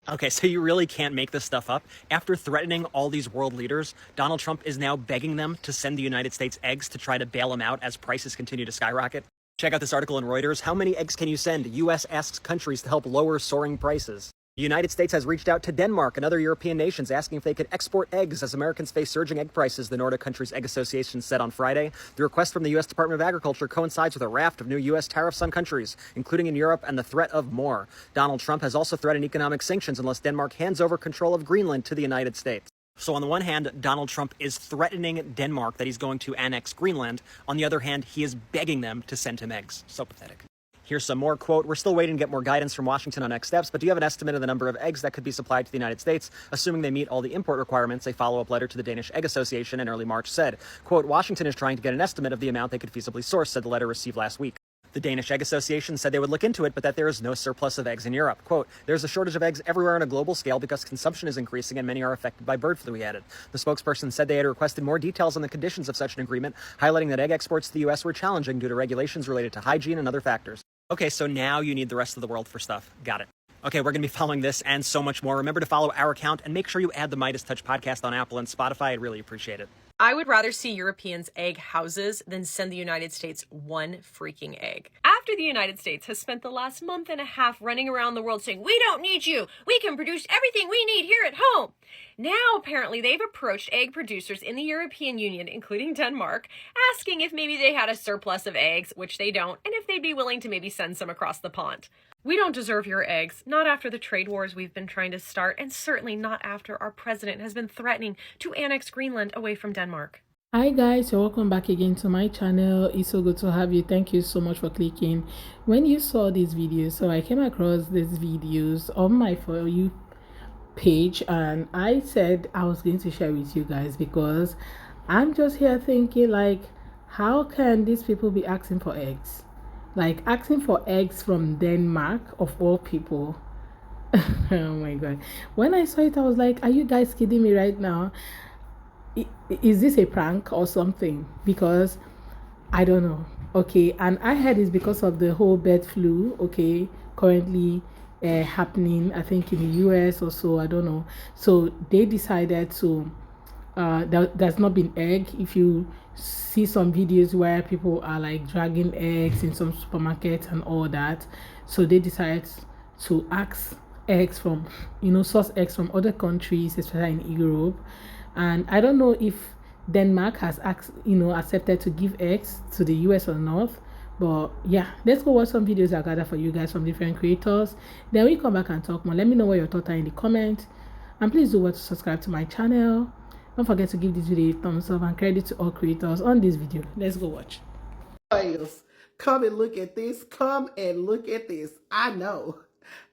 Okay, so you really can't make this stuff up. After threatening all these world leaders, Donald Trump is now begging them to send the United States eggs to try to bail him out as prices continue to skyrocket. Check out this article in Reuters. How many eggs can you send? US asks countries to help lower soaring prices. The United States has reached out to Denmark and other European nations asking if they could export eggs as Americans face surging egg prices, the Nordic countries' egg association said on Friday. The request from the U.S. Department of Agriculture coincides with a raft of new U.S. tariffs on countries, including in Europe, and the threat of more. Donald Trump has also threatened economic sanctions unless Denmark hands over control of Greenland to the United States. So on the one hand, Donald Trump is threatening Denmark that he's going to annex Greenland. On the other hand, he is begging them to send him eggs. So pathetic. Here's some more, quote, "We're still waiting to get more guidance from Washington on next steps, but do you have an estimate of the number of eggs that could be supplied to the United States, assuming they meet all the import requirements?" A follow-up letter to the Danish Egg Association in early March said, quote, "Washington is trying to get an estimate of the amount they could feasibly source," said the letter received last week. The Danish Egg Association said they would look into it, but that there is no surplus of eggs in Europe. Quote, "There's a shortage of eggs everywhere on a global scale because consumption is increasing and many are affected by bird flu," he added. The spokesperson said they had requested more details on the conditions of such an agreement, highlighting that egg exports to the U.S. were challenging due to regulations related to hygiene and other factors. Okay, so now you need the rest of the world for stuff. Got it. Okay, we're going to be following this and so much more. Remember to follow our account and make sure you add the Midas Touch podcast on Apple and Spotify. I'd really appreciate it. I would rather see Europeans egg houses than send the United States one freaking egg. After the United States has spent the last month and a half running around the world saying, "We don't need you. We can produce everything we need here at home." Now, apparently, they've approached egg producers in the European Union, including Denmark, asking if maybe they had a surplus of eggs, which they don't, and if they'd be willing to maybe send some across the pond. We don't deserve your eggs, not after the trade wars we've been trying to start, and certainly not after our president has been threatening to annex Greenland away from Denmark. Hi guys, so welcome back again to my channel. It's so good to have you. Thank you so much for clicking when you saw these videos. So I came across these videos on my For You page and I said I was going to share with you guys because I'm just here thinking, like, how can these people be asking for eggs? Like, asking for eggs from Denmark, of all people. Oh my god, when I saw it I was like, are you guys kidding me right now? Is this a prank or something? Because I don't know. Okay, and I heard it's because of the whole bird flu, okay, currently happening, I think in the US or so, I don't know. So they decided to there's not been egg. If you see some videos where people are like dragging eggs in some supermarkets and all that, so they decided to ask eggs from, source eggs from other countries, especially in Europe. And I don't know if Denmark has accepted to give eggs to the US or not. But yeah, let's go watch some videos I gathered for you guys from different creators. Then we come back and talk more. Let me know what your thoughts are in the comments. And please do what to subscribe to my channel. Don't forget to give this video a thumbs up, and credit to all creators on this video. Let's go watch. Come and look at this. Come and look at this. I know.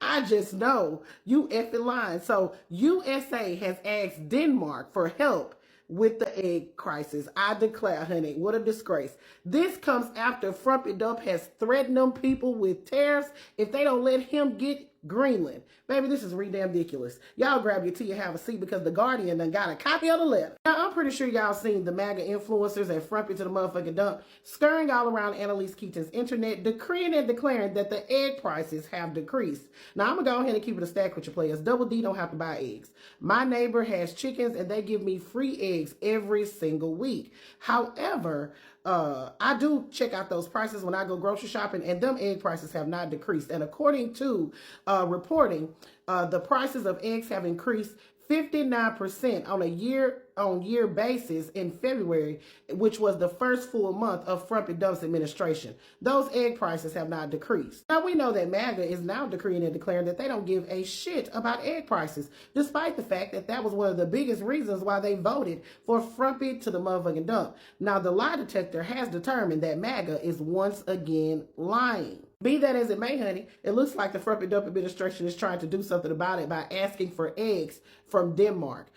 I just know you effing lying. So USA has asked Denmark for help with the egg crisis. I declare, honey, what a disgrace. This comes after Frumpy Dump has threatened them people with tariffs if they don't let him get Greenland. Baby, this is ridiculous. Y'all grab your tea and have a seat because the Guardian done got a copy of the letter. Now, I'm pretty sure y'all seen the MAGA influencers and Frumpy to the motherfucking dump scurrying all around Annalise Keaton's internet, decreeing and declaring that the egg prices have decreased. Now, I'm going to go ahead and keep it a stack with your players. Double D don't have to buy eggs. My neighbor has chickens and they give me free eggs every single week. However, I do check out those prices when I go grocery shopping, and them egg prices have not decreased. And according to reporting, the prices of eggs have increased 59% on a year-on-year basis in February, which was the first full month of Frumpy Dump's administration. Those egg prices have not decreased. Now, we know that MAGA is now decreeing and declaring that they don't give a shit about egg prices, despite the fact that that was one of the biggest reasons why they voted for Frumpy to the motherfucking dump. Now, the lie detector has determined that MAGA is once again lying. Be that as it may, honey, it looks like the Frumpy Dump administration is trying to do something about it by asking for eggs from Denmark.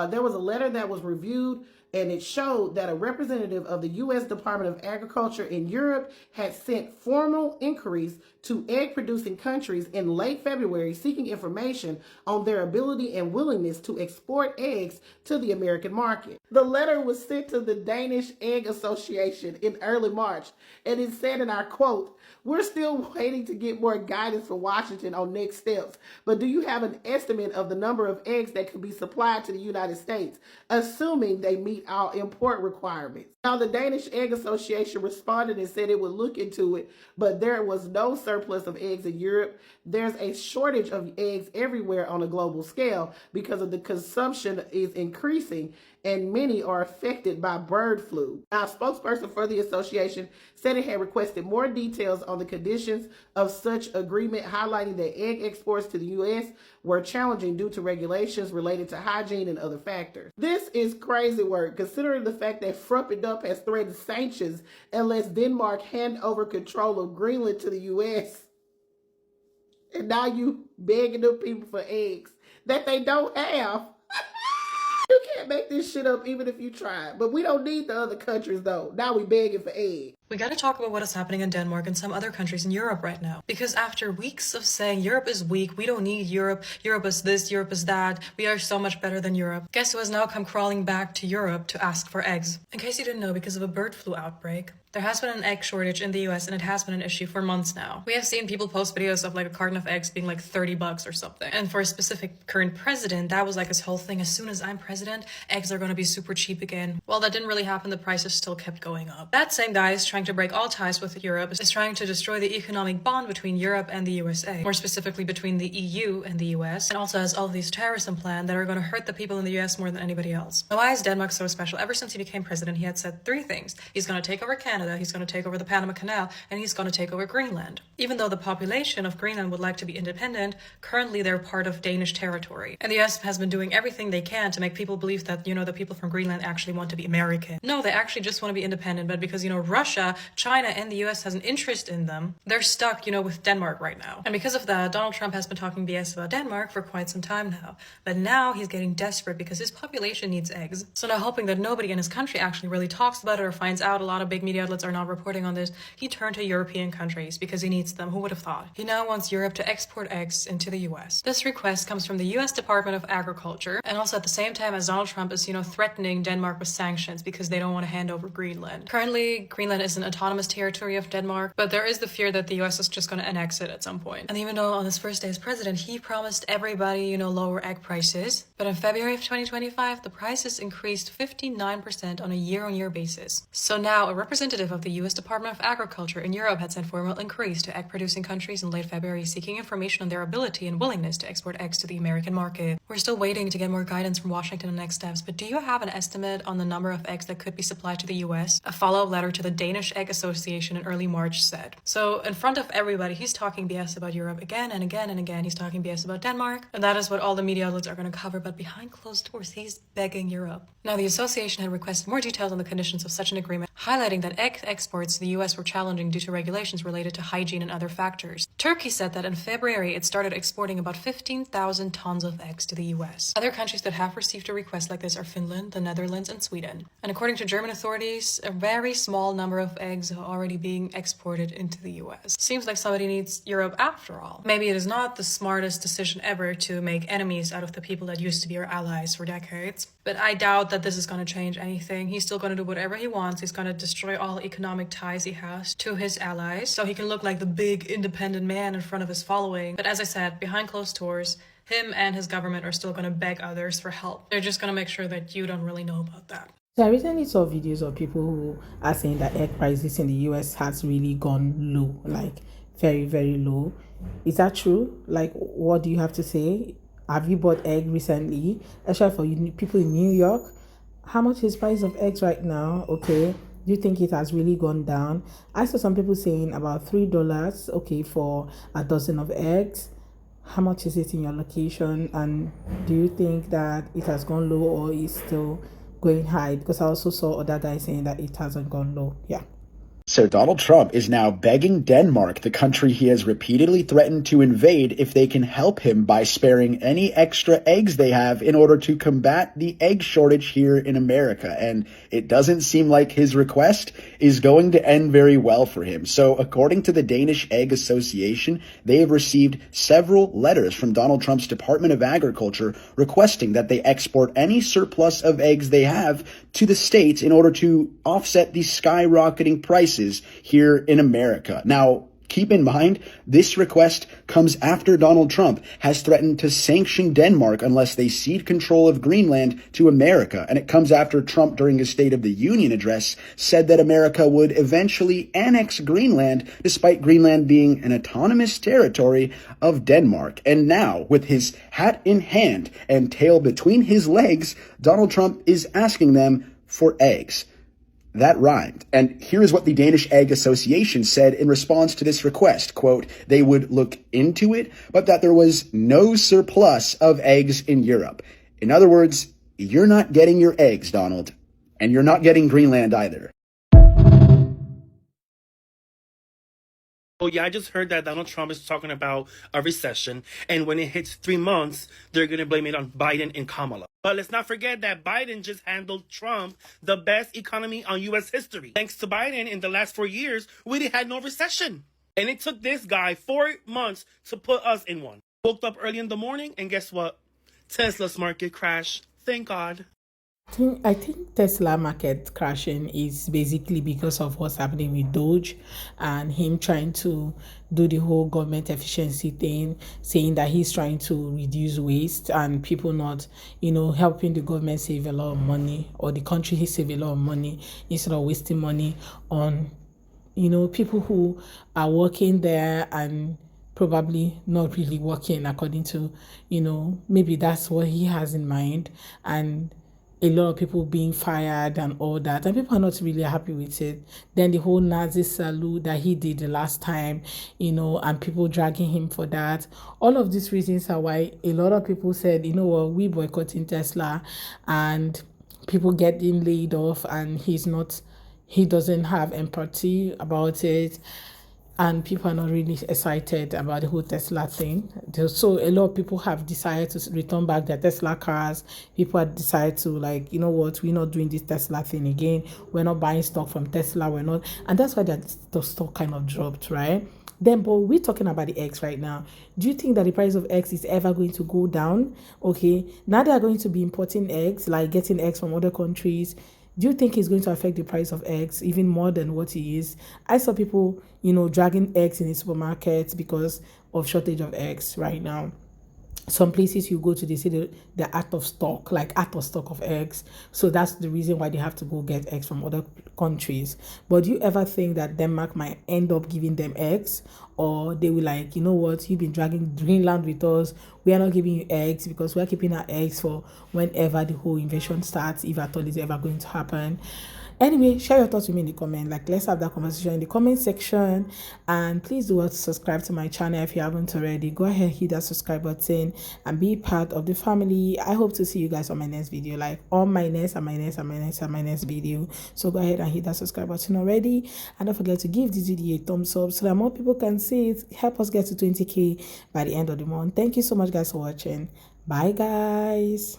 There was a letter that was reviewed, and it showed that a representative of the U.S. Department of Agriculture in Europe had sent formal inquiries to egg-producing countries in late February seeking information on their ability and willingness to export eggs to the American market. The letter was sent to the Danish Egg Association in early March, and it said in our quote, "We're still waiting to get more guidance from Washington on next steps, but do you have an estimate of the number of eggs that could be supplied to the United States, assuming they meet our import requirements?" Now, the Danish Egg Association responded and said it would look into it, but there was no surplus of eggs in Europe. There's a shortage of eggs everywhere on a global scale because of the consumption is increasing, and many are affected by bird flu. Now, a spokesperson for the association said it had requested more details on the conditions of such agreement, highlighting that egg exports to the U.S. were challenging due to regulations related to hygiene and other factors. This is crazy work, considering the fact that Frumpendump has threatened sanctions unless Denmark hand over control of Greenland to the U.S. And now you begging them people for eggs that they don't have. You can't make this shit up even if you try. But we don't need the other countries though. Now we begging for eggs. We gotta talk about what is happening in Denmark and some other countries in Europe right now. Because after weeks of saying Europe is weak, we don't need Europe, Europe is this, Europe is that, we are so much better than Europe, guess who has now come crawling back to Europe to ask for eggs? In case you didn't know, because of a bird flu outbreak, there has been an egg shortage in the US and it has been an issue for months now. We have seen people post videos of like a carton of eggs being like $30 or something. And for a specific current president, that was like his whole thing. As soon as I'm president, eggs are gonna be super cheap again. Well, that didn't really happen. The prices still kept going up. That same guy is trying to break all ties with Europe, is trying to destroy the economic bond between Europe and the USA, more specifically between the EU and the US, and also has all of these terrorism plans that are gonna hurt the people in the US more than anybody else. Now, why is Denmark so special? Ever since he became president, he had said three things. He's gonna take over Canada, he's gonna take over the Panama Canal, and he's gonna take over Greenland. Even though the population of Greenland would like to be independent, currently they're part of Danish territory. And the US has been doing everything they can to make people believe that, you know, the people from Greenland actually want to be American. No, they actually just want to be independent, but because, you know, Russia, China, and the US has an interest in them, they're stuck, you know, with Denmark right now. And because of that, Donald Trump has been talking BS about Denmark for quite some time now. But now he's getting desperate because his population needs eggs. So now, hoping that nobody in his country actually really talks about it or finds out, a lot of big media outlets are not reporting on this, he turned to European countries because he needs them. Who would have thought? He now wants Europe to export eggs into the US. This request comes from the US Department of Agriculture, and also at the same time as Donald Trump is, you know, threatening Denmark with sanctions because they don't want to hand over Greenland. Currently, Greenland is an autonomous territory of Denmark, but there is the fear that the US is just going to annex it at some point. And even though on his first day as president, he promised everybody, you know, lower egg prices, but in February of 2025, the prices increased 59% on a year-on-year basis. So now a representative of the US Department of Agriculture in Europe had sent formal inquiries to egg-producing countries in late February seeking information on their ability and willingness to export eggs to the American market. We're still waiting to get more guidance from Washington on next steps, but do you have an estimate on the number of eggs that could be supplied to the US? A follow-up letter to the Danish Egg Association in early March said. So in front of everybody, he's talking BS about Europe again and again and again. He's talking BS about Denmark, and that is what all the media outlets are going to cover, but behind closed doors, he's begging Europe. Now, the association had requested more details on the conditions of such an agreement, highlighting that egg exports to the US were challenging due to regulations related to hygiene and other factors. Turkey said that in February, it started exporting about 15,000 tons of eggs to the US. Other countries that have received a request like this are Finland, the Netherlands, and Sweden. And according to German authorities, a very small number of eggs are already being exported into the US. Seems like somebody needs Europe after all. Maybe it is not the smartest decision ever to make enemies out of the people that used to be our allies for decades, but I doubt that this is going to change anything. He's still going to do whatever he wants. He's going to destroy all economic ties he has to his allies, so he can look like the big independent man in front of his following. But as I said, behind closed doors, him and his government are still going to beg others for help. They're just going to make sure that you don't really know about that. So I recently saw videos of people who are saying that egg prices in the US has really gone low, like very, very low. Is that true? Like, what do you have to say? Have you bought egg recently? Especially for you people in New York. How much is price of eggs right now? Okay. Do you think it has really gone down? I saw some people saying about $3, okay, for a dozen of eggs. How much is it in your location? And do you think that it has gone low or is still going high? Because I also saw other guys saying that it hasn't gone low. Yeah. So Donald Trump is now begging Denmark, the country he has repeatedly threatened to invade, if they can help him by sparing any extra eggs they have in order to combat the egg shortage here in America. And it doesn't seem like his request is going to end very well for him. So according to the Danish Egg Association, they have received several letters from Donald Trump's Department of Agriculture requesting that they export any surplus of eggs they have to the States in order to offset the skyrocketing prices here in America. Now, keep in mind, this request comes after Donald Trump has threatened to sanction Denmark unless they cede control of Greenland to America. And it comes after Trump, during his State of the Union address, said that America would eventually annex Greenland, despite Greenland being an autonomous territory of Denmark. And now, with his hat in hand and tail between his legs, Donald Trump is asking them for eggs. That rhymed. And here is what the Danish Egg Association said in response to this request. Quote, they would look into it, but that there was no surplus of eggs in Europe. In other words, you're not getting your eggs, Donald, and you're not getting Greenland either. Oh, yeah, I just heard that Donald Trump is talking about a recession, and when it hits 3 months, they're going to blame it on Biden and Kamala. But let's not forget that Biden just handled Trump the best economy on U.S. history. Thanks to Biden, in the last 4 years, we had no recession. And it took this guy 4 months to put us in one. Woke up early in the morning, and guess what? Tesla's market crashed. Thank God. I think Tesla market crashing is basically because of what's happening with Doge and him trying to do the whole government efficiency thing, saying that he's trying to reduce waste and people not, helping the government save a lot of money, or the country save a lot of money instead of wasting money on, people who are working there and probably not really working according to, maybe that's what he has in mind. And a lot of people being fired and all that, and people are not really happy with it. Then the whole Nazi salute that he did the last time, and people dragging him for that. All of these reasons are why a lot of people said, we boycotting Tesla, and people getting laid off, and he doesn't have empathy about it. And people are not really excited about the whole Tesla thing. So a lot of people have decided to return back their Tesla cars. People have decided to, we're not doing this Tesla thing again. We're not buying stock from Tesla. We're not. And that's why the stock kind of dropped, right? But we're talking about the eggs right now. Do you think that the price of eggs is ever going to go down? Okay, now they are going to be importing eggs, like getting eggs from other countries. Do you think it's going to affect the price of eggs even more than what it is? I saw people, dragging eggs in the supermarket because of shortage of eggs right now. Some places you go to, they say they're out of stock of eggs. So that's the reason why they have to go get eggs from other countries. But do you ever think that Denmark might end up giving them eggs? Or they will like, you've been dragging Greenland with us. We are not giving you eggs because we are keeping our eggs for whenever the whole invasion starts, if at all it's ever going to happen. Anyway, share your thoughts with me in the comment. Let's have that conversation in the comment section. And please do subscribe to my channel if you haven't already. Go ahead, hit that subscribe button and be part of the family. I hope to see you guys on my next video, on my next video. So go ahead and hit that subscribe button already. And don't forget to give this video a thumbs up so that more people can see it. Help us get to 20K by the end of the month. Thank you so much, guys, for watching. Bye, guys.